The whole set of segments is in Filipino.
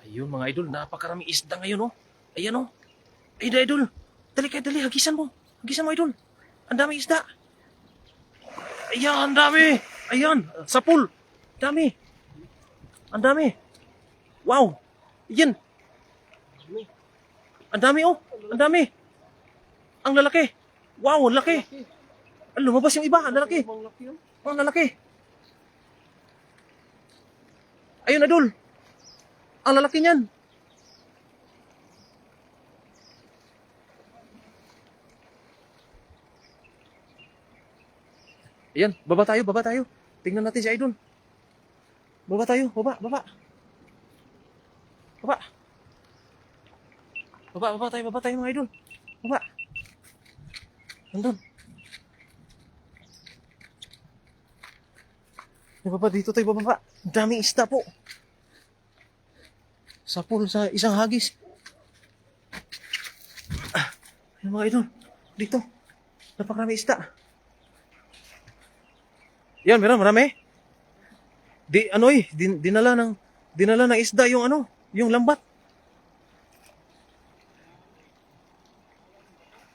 Ayun mga idol, napakaraming isda ngayon oh. Ayan oh. Ayun idol. Dali kayo, dali. Hagisan mo. Hagisan mo idol. Ang daming isda. Ayan, ang dami. Ayan, sa pool. Dami. Ang dami. Wow. Ayan. Ang dami oh. Ang dami. Ang lalaki. Wow, ang laki. Lumabas yung iba. Ang lalaki. Oh, ang lalaki. Ayun idol. Ang lalaki niyan. Ayan, baba tayo, baba tayo. Tingnan natin si Idol. Baba tayo, baba, baba. Baba. Baba tayo mga Idol. Baba. Nandun. Baba dito tayo, baba. Daming isda po. Sa pool, sa isang hagis. Ayan mga Idol. Dito. Napakarami isda. Yan, meron, marami. Dinala ng isda yung yung lambat.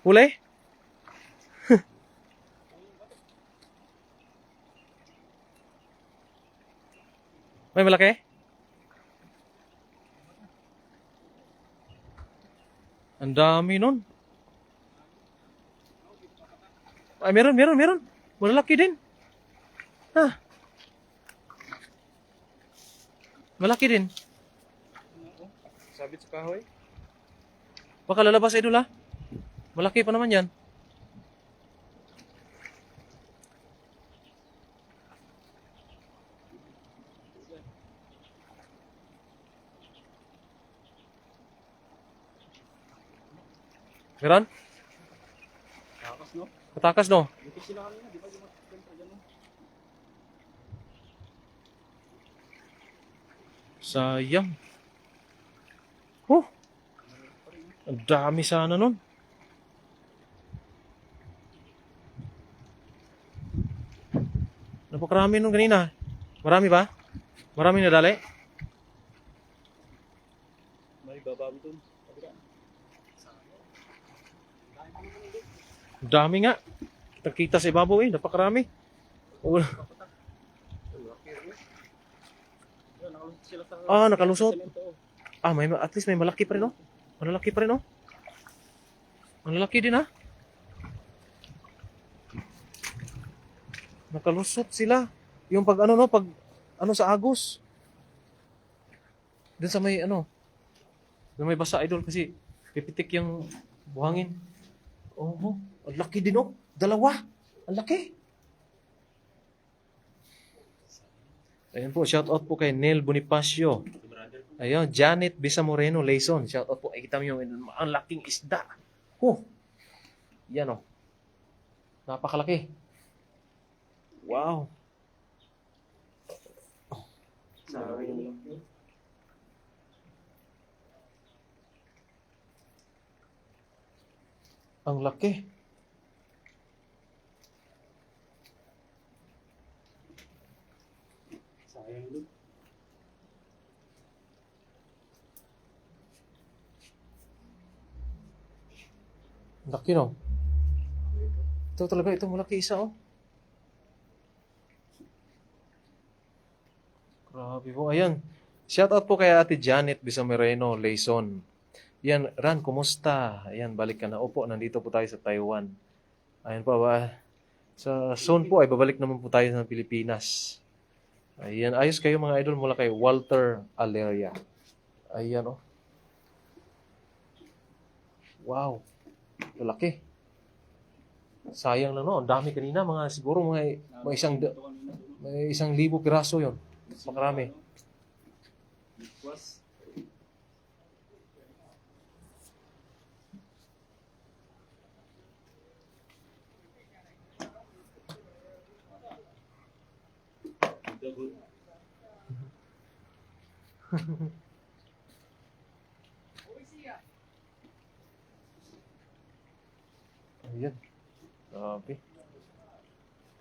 Huli? May malaki? Ang dami nun. Ay, meron. Malaki din. Ah. Malaki din. Sabit sa kahoy. Baka lalabas idol ha. Malaki pa naman yan. Meron? Takas, no? Katakas no? Dito sila kanina, di ba yung mga ganun? Sayang. Oh. Ang dami sana nun. Napakarami nun kanina. Marami ba? Marami nadali? May babawi dun. Ang dami nga. Kita sa ibabaw eh. Napakarami. Oh. Ah, nakalusot. Ah, at least may malaki pa rin oh. Malalaki pa rin oh. Malalaki din ah. Nakalusot sila. Yung pag pag sa agos. Dun sa may yung may basa idol kasi pipitik yung buhangin. Oh, ang laki din oh. Dalawa. Ang laki. Ayan po, shout out po kay Neil Bonifacio. Ayun, Janet Bisa Moreno, Layson. Shout out po. Ay, kita mo yung ang laking isda. Oh. Yan oh. Napakalaki. Wow. Oh. Ang laki. Sayang dun. Laki no. Ito talaga, ito malaki isa oh. Grabe po, ayan. Shout out po kay Ate Janet Bisamereno, Layson. Yan, Ran, kumusta? Ayan, balik ka na. Opo, nandito po tayo sa Taiwan. Ayan po ba? Sa soon po ay babalik naman po tayo sa Pilipinas. Ayan, ayos kayo mga idol mula kay Walter Aleria. Ayan oh. Wow. Lalaki. Sayang na no, ang dami kanina, siguro may 1,000 piraso 'yon. Makarami. Likwas. Ayan. Grabe.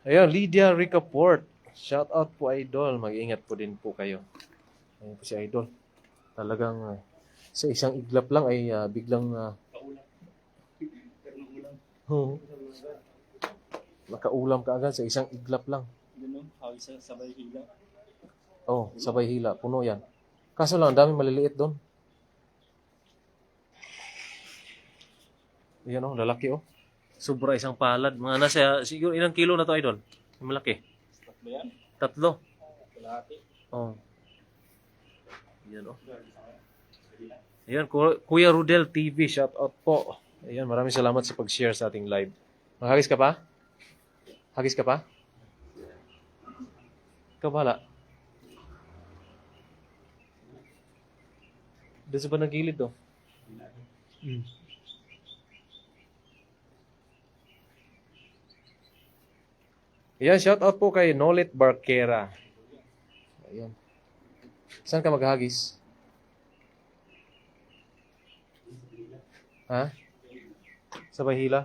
Ayan, Lydia Ricaport. Shout out po idol. Mag-ingat po din po kayo. Ayan po si idol. Talagang sa isang iglap lang ay biglang Kaulam. Pero ng ulam. hmm, makaulam ka agad sa isang iglap lang. Yun no, hawis sa sabay hila. Oh, sabay hila, puno yan. Kaso lang, ang daming maliliit doon. Yan oh, lalaki oh. Sobra isang palad. Mga nasa, siguro ilang kilo na to, idol? Malaki. Stop ba yan? 3. Kalahati. Oh. Yan oh. Ayan, Kuya Rudel TV, shout out po. Ayan, maraming salamat sa pag-share sa ating live. Maghagis ka pa? Hagis ka pa? Ikaw bahala. Doon sa ba gilid to? Hmm. Ayan, shout out po kay Nolet Barquera. Ayan. Saan ka maghagis? Ha? Sa Bahila?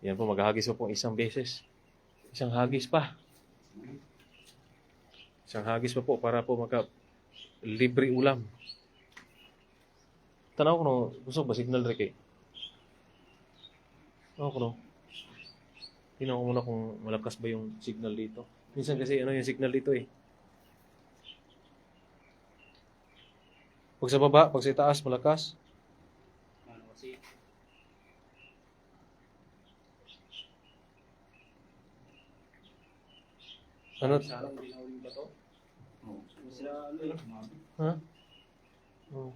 Yan po, maghahagis po isang beses. Isang hagis pa. Isang hagis pa po para po libre ulam. Tanaw ko no, gusto ba signal rek eh? Tanaw ko no. Tingnan ko muna kung malakas ba yung signal dito. Minsan kasi ano yung signal dito eh. Pag sa baba, pag sa taas, malakas. Ano kasi, Ano? sarang dinawin ba to? Oo. Sila ano eh, mabit. Ha? Oh.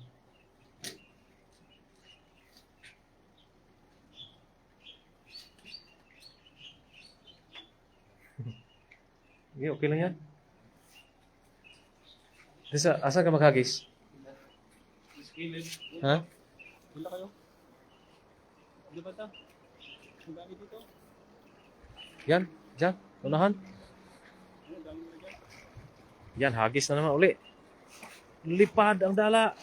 Okay, okay lang yan. Asa ka maghagis? Skillet. Ha? Wala kayo. Di ba ta? Ang dami dito. Yan, dyan, unahan. Ano, dami na dyan. Yan, hagis na naman uli. Lipad ang dala.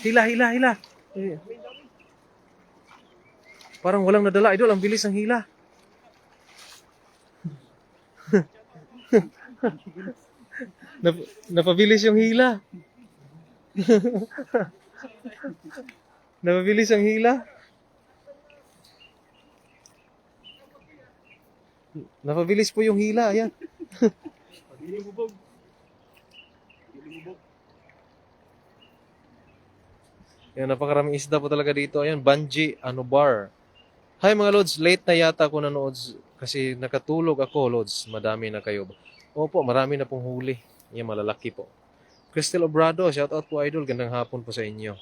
Hila, hila, hila. Eh, parang walang nadala, idol. Ang bilis ng hila. Napabilis yung hila. Napabilis ang hila. Napabilis po yung hila. Ayan. Pagili bubog. Pagili bubog. Ayan, napakaraming isda po talaga dito. Ayan, Banji, bar. Hi mga Lods, late na yata ako nanood kasi nakatulog ako, Lods. Madami na kayo. Opo, marami na pong huli. Ayan, malalaki po. Crystal Obrado, shout out po idol. Gandang hapon po sa inyo.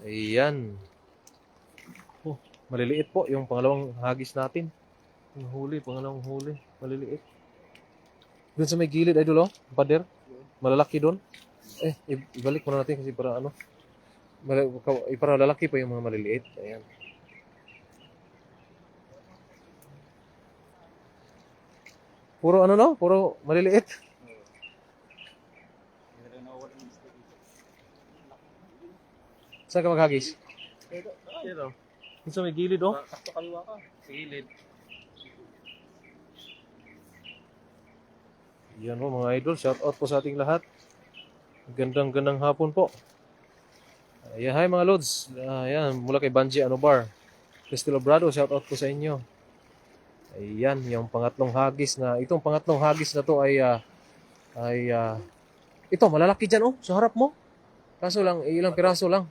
Ayan. Oh, maliliit po yung pangalawang hagis natin. Yung huli, pangalawang huli. Maliliit. Doon sa may gilid, idol, oh. Pader. Malalaki doon. Ibalik muna natin kasi para ano. Para lalaki pa yung mga maliliit. Ayan. Puro ano no? Puro maliliit. Hindi na nawawala ng isda dito. Saan ka maghagis? Ito. Doon sa may gilid, oh. Sakto kaliwa ka. Sa gilid. Yan po mga idol. Shout out po sa ating lahat. Gandang hapon po. Ayan, hi mga Lods. Ayan, mula kay Banji bar. Crystal Obrado, shout out po sa inyo. Ayan, yung pangatlong hagis na, itong pangatlong hagis na to ay ito, malalaki dyan, oh, sa harap mo. Kaso lang, ilang piraso lang.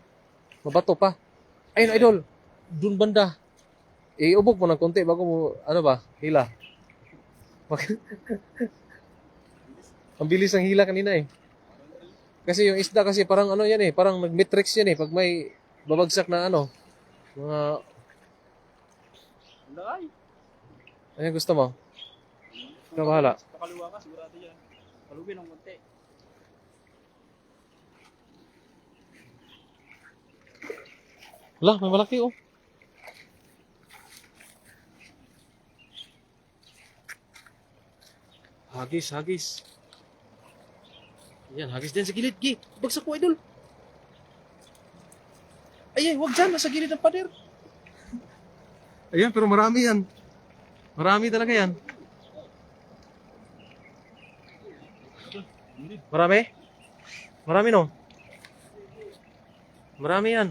Mabato pa. Ayun, idol, dun banda. Iubog mo ng konti bago mo, ano ba, hila. Ang bilis ng hila kanina eh. Kasi yung isda kasi parang ano yan eh, parang nag-matrix yan eh, pag may babagsak na ano, mga, Lay. ano gusto mo? Ikaw bahala. Sa kaliwa ka, sigurado yan. Palugin ng konti. Wala, may malaki oh. Hagis, hagis. Yan, hagis din sa gilid. Gi, bagsak ko, idol. Ay, wag dyan. Nasa gilid ng pader. Ayan, pero marami yan. Marami talaga yan. Hindi. Marami? Marami no? Marami yan.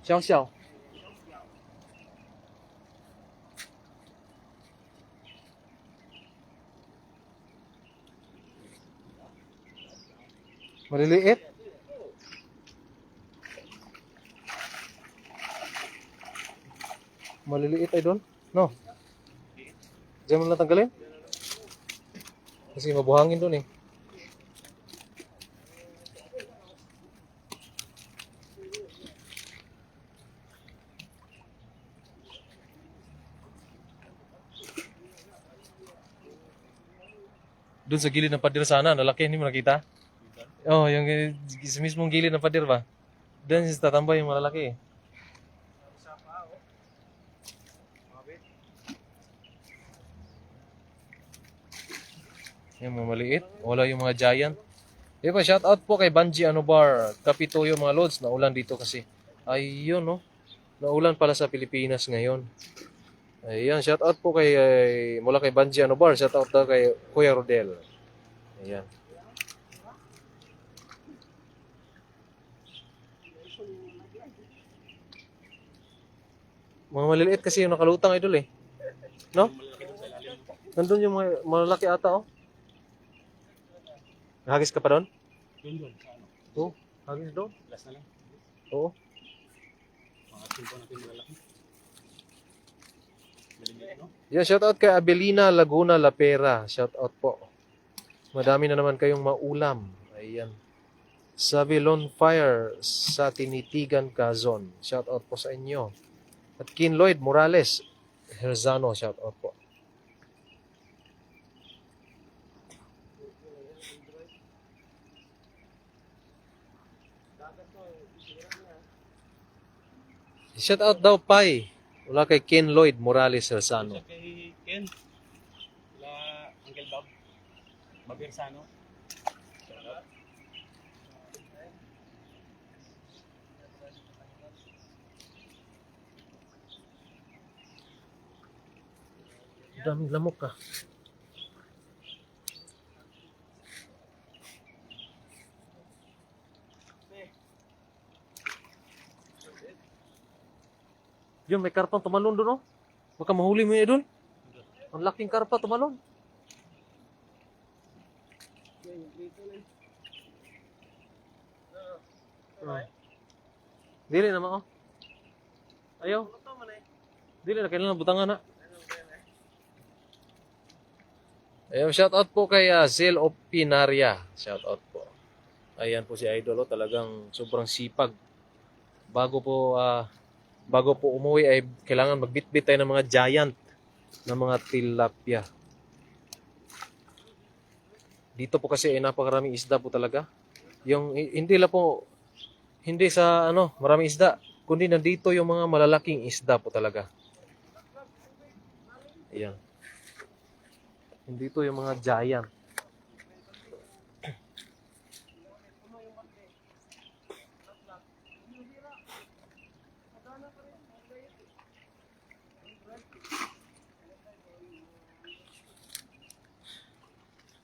Xiao xiao. Maliliit. Maliliit idol. No. Diyan mo lang tanggalin. Kasi mabuhangin doon eh. Doon sa gilid ng pader sana, nalaki, hindi mo nakita? Oh, yung sa mismong gilid ng pader ba? Doon sa tatambay yung malalaki eh. Yung mga maliit, wala yung mga giant. Di ba, shout out po kay Banji Anobar, Kapitoyo mga lods, naulan dito kasi. Ayun no, naulan pala sa Pilipinas ngayon. Ayan, shout out po kay, mula kay Banji Anobar, shout out daw kay Kuya Rodel. Ayan. Mga maliliit kasi yung nakalutang idol eh. No? Nandun yung mga malalaki ata oh. Hagis ka pa doon? Doon. Sa ano? Oo, hagis doon. Last na lang. Oo. Mga timpo natin malalaki. Maliliit, no? Yeah, shout out kay Abelina Laguna Lapera. Shout out po. Madami na naman kayong maulam. Ayan. Savilon Fire sa Tinitigan, Quezon. Shout out po sa inyo. At Kin Lloyd Morales Herzano. Shout out po. Shout out daw Pai. Wala kay Ken Lloyd Morales Herzano. Siya kay Ken. Sila Uncle Bob. Babirsano. Daming lamok ka. Yun, may karpang tumalon doon, oh. Baka mahuli mo yun, idol. Ang laking karpa tumalon. Dili naman, oh. Ayaw. Dili na, kailangan butangan na. Ayaw, shout out po kay Zil Opinaria. Shout out po. Ayan po si Idol, oh. Talagang sobrang sipag. Bago po umuwi ay kailangan magbitbit tayo ng mga giant na mga tilapia. Dito po kasi ay napakaraming isda po talaga. Yung hindi sa maraming isda, kundi nandito yung mga malalaking isda po talaga. Ayan. Nandito yung mga giant.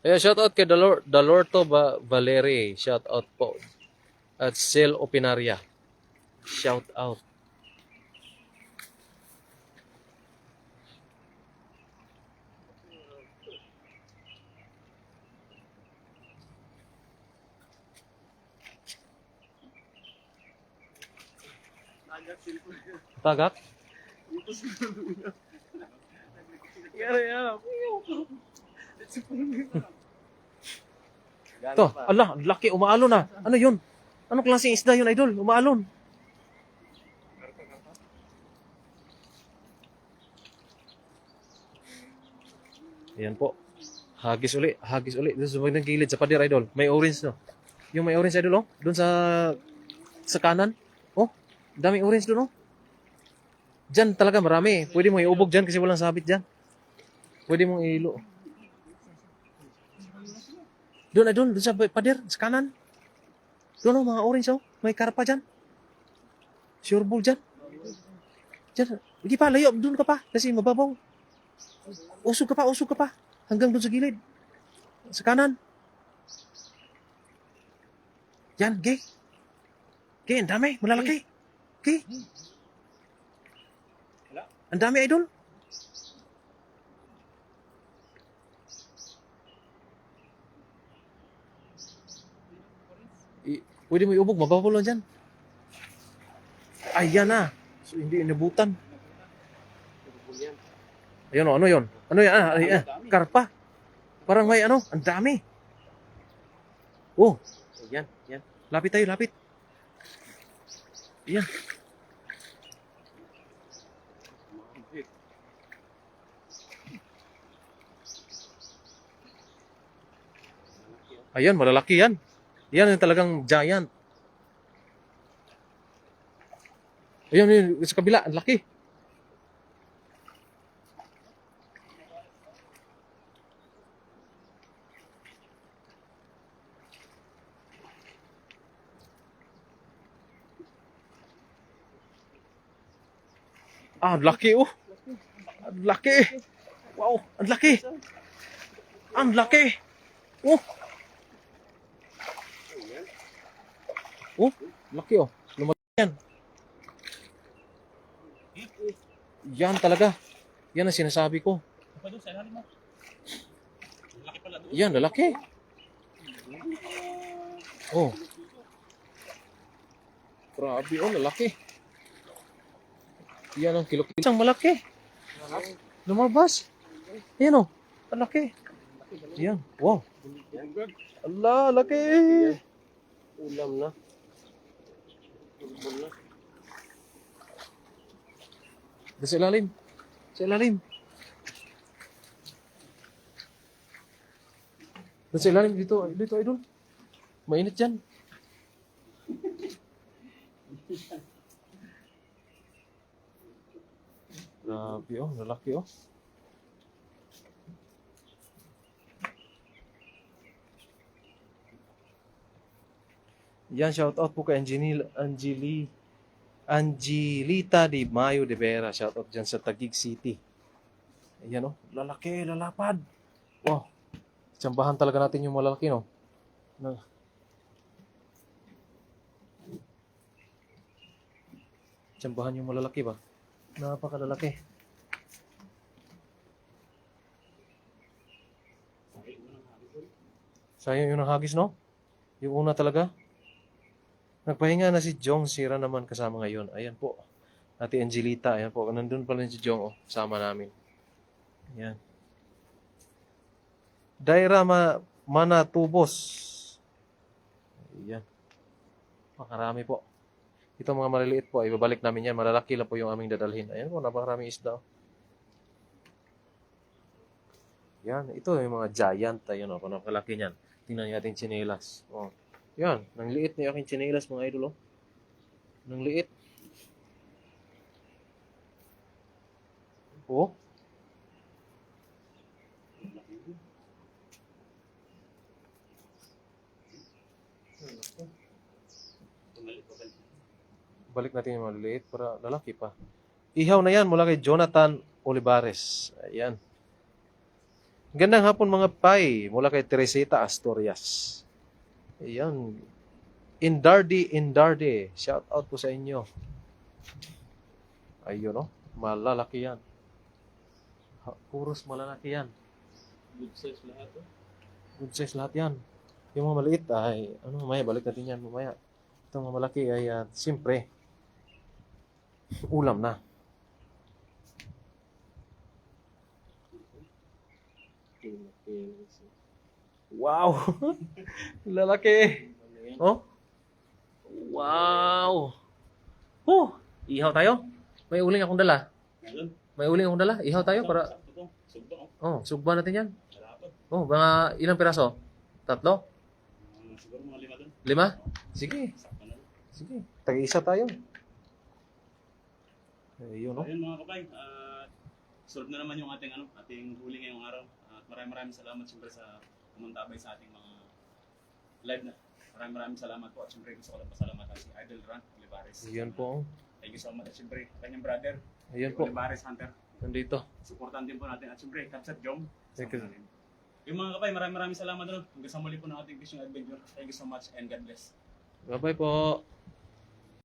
Ayan, shout out kay Dalorto Valeri. Shout out po. At Sel Opinaria. Shout out. Tagak? To, ala, laki, umaalon na. Ano yun? Anong klaseng isda yun, idol? Umaalon. Ayan po. Hagis uli. Doon sa nagilid sa pader, idol. May orange, no? Yung may orange, idol, oh. Doon sa kanan. Oh, daming orange doon, oh. Diyan talaga marami. Pwede mo iubog dyan kasi walang sabit dyan. Pwede mong ilo. Doon, idol. Doon sa pader, sa kanan. Doon, oh, mga orange, oh. May karpa dyan. Sure bull dyan. Dyan. Hindi pa, layo. Doon ka pa. Kasi mababaw. Usog ka pa, usog ka pa. Hanggang doon sa gilid. Sa kanan. Yan, gay. Gay, ang dami. Malalaki. Gay. Wala. Ang dami, idol. Pwede mo iubog, mababaw lang dyan. Ayan na. So, hindi inabutan. Ayan o, ano yun? Ano yan? Karpa. Parang may ano, ang dami. Oh, ayan, yan. Lapit tayo, lapit. Ayan. Ayan, malalaki yan. Yan yung talagang giant. Ayan, yun, sa kabila, ang laki. Ang laki, oh. Ang laki. Wow, ang laki. Ang laki. Oh. Oh, laki, oh. Lumaki yan. Yan talaga. Yan ang sinasabi ko. Pa doon sa ilalim mo. Laki pala doon. Yan, lalaki. Oh. Grabe, oh, lalaki. Yan ang kilo-kilo. Isang malaki. Lumabas. Yan, oh. Ang laki. Yan. Wow. Allah, laki. Ulam na. Sa ilalim. Sa ilalim. Sa ilalim dito. Dito, idol. Mainit dyan. Grabe, oh. Lalaki, oh. Yan, shout out po kay Angelita Di Mayo de Vera. Shout out dyan sa Taguig City. Ayan, oh. Lalaki, lalapad. Wow. Tsambahan talaga natin yung malalaki, no? Tsambahan yung malalaki ba? Napakalalaki. Sayang yung nahagis, no? Yung una talaga. Nagpahinga na si Jong Sira naman kasama ngayon. Ayan po. Ate Angelita. Ayan po. Nandun pala si Jong. Oh, kasama namin. Ayan. Daira Manatubos. Ayan. Makarami po. Ito mga maliliit po. Ibabalik namin yan. Malalaki lang po yung aming dadalhin. Ayan po. Napakaraming isda. Yan. Ito yung mga giant. Ayan o. Napakalaki niyan. Tingnan niyo ating tsinelas. Oh. Yan, nang liit na yung aking tsinelas mga idol, oh. Nang liit. Oh. Balik natin yung maliliit para lalaki pa. Ihaw na yan mula kay Jonathan Olivares. Ayan. Gandang hapon mga pay mula kay Teresita Astorias. Ayan. Indardi. Shout out po sa inyo. Ayun, no? Malalaki yan. Puros malalaki yan. Good size lahat. Good size lahat yan. Yung mga maliit ay, mamaya, balik natin yan mamaya. Itong mga malaki ay, siyempre, ulam na. Wow! Lalaki! Oh? Wow! Oh! Ihaw tayo? May uling akong dala. May uling akong dala. Ihaw tayo para... Oh, sugba natin yan. Oh, mga ilang piraso? 3? Siguro mga 5 doon. 5? Sige. Sige. Tag-isa tayo. Ayun, no? Ayun mga kapay, solve na naman yung ating huli ngayong araw. At maraming salamat siyempre sa pumuntabay sa ating mga live na. Maraming salamat po at siyempre gusto ko lang pasalamatan si Idol Ran Olivares. Ayun po. Thank you so much at siyempre kanyang brother, Ayun po. Olivares Hunter. nandito. Supportan din po natin. At syempre, Kapsat Jom. Thank you. Yung mga kapay, maraming salamat ron. Hanggang sa muli po ng ating fishing adventure. Thank you so much and God bless. Bye-bye po.